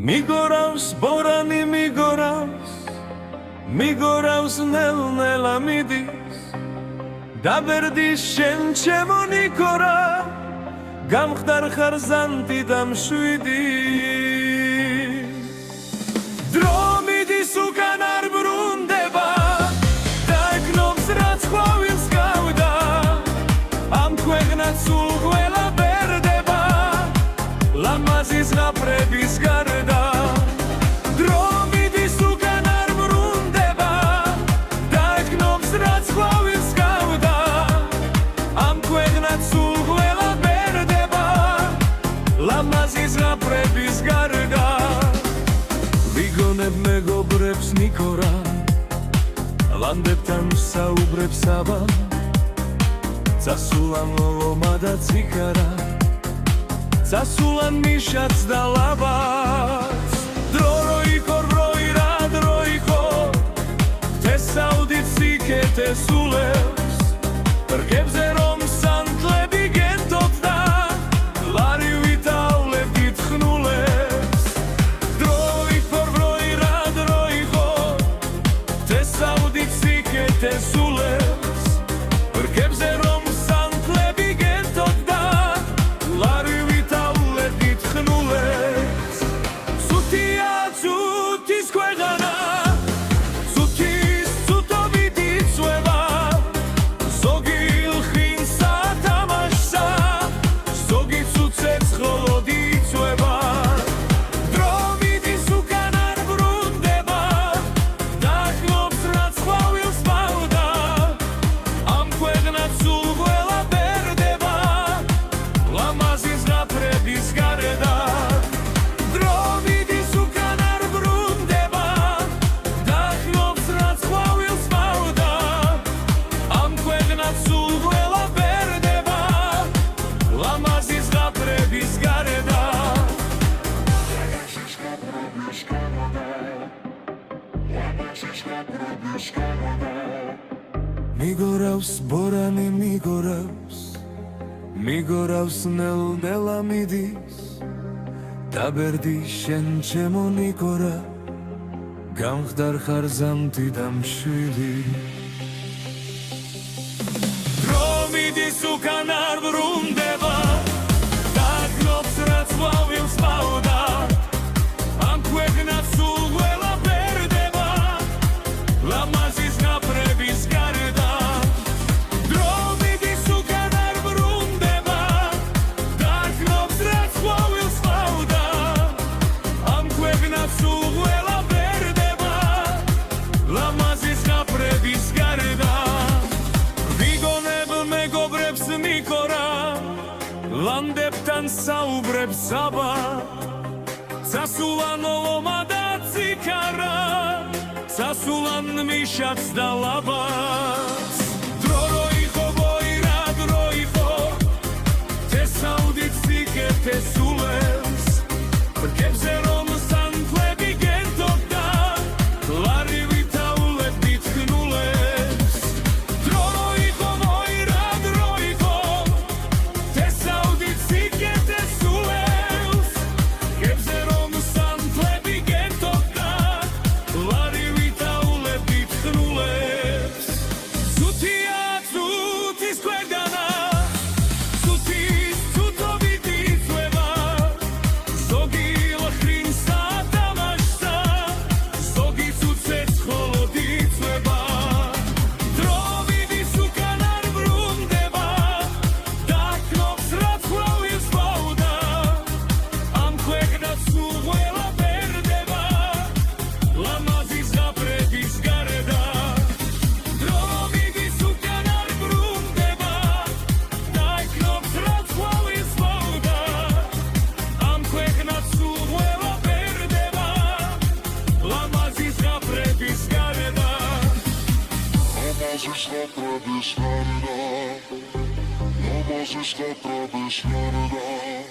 მიგორავს ბორანი მიგორავს ნელ-ნელა მიდის დაბერდის შენ ჩემო ნიკორა გამხდარ ხარ ზანტი და მშვიდი დრო მიდის უკან არ ბრუნდება და ეკნობს რაც ყვავილს გავდა ამ ქვეყნად სულ ყველა ბერდება ლამაზის ღაფრების გარდა დრო მიდის უკან არ ბრუნდება და ეკნობს რაც ყვავილს გავდა ამ ქვეყნად სულ ყველა ბერდება ლამაზის ღაფრების გარდა ვიგონებ მეგობრებს ნიკორა ლანდებთან საუბრებს აბა წასულან ლომა და ციქარა წასულან მიშაც და ლაბაც დრო რო იყო თესაუდით სიკეთე სულებს რგებზე რომ სანთლები გენდობდა ლარი ვითავლებით ხნულებს დრო იყო თესაუდით სიკეთე სულებს რგებზე რომ სანთლები გენდოდა ლარი ვითავლებით ხნულებს სუთია სუთის ქვეყანა მიგორავს ბორანი მიგორავს ნელ-ნელა მიდის დაბერდის შენ ჩემო ნიკორა გამხდარ ხარ ზამთი და მშვიდი დრო მიდის უკან არ ბრუნდება და აკნობს რაც ყვავილს მავდა ამ ქვეყნად სულ ყველა ბერდება ლამაზის ღაფრების გარდა დრო მიდის უკან არ ბრუნდება და აკნობს რაც ყვავილს მავდა ამ ქვეყნად სულ ყველა ბერდება ლამაზის ღაფრების გარდა ვიგონებ მეგობრებს ნიკორა ლანდებთან საუბრებს აბა წასულან ლომა და ციქარა წასულან მიშაც და ლაბაც დრო იყო თესაუდით სიკეთე სულებს რგებზე რომ სანთლები გენდობდა ლარი ვითავლებით ხნულებს დრო იყო თესაუდით სიკეთე სულებს რგებზე რომ სანთლები გენდობდა ლარი ვითავლებით ხნულებს სუთია სუთის ქვეყანა სუთის სუთობით იწვება ზოგი ლხრინსა თამაშსა ზოგი ცუცეთს მხოლოდ იწვება დრო მიდის უკან არ ბრუნდება და აკნობს რაც ყვავილს მავდა ამ ქვეყნად სულ ყველა ბერდება ლამაზის ღაფრების გარდა დრო მიდის უკან არ ბრუნდება და აკნობს რაც ყვავილს მავდა ამ ქვეყნად სულ ყველა ბერდება ლამაზის ღაფრების გარდა Namazis gatrabis narda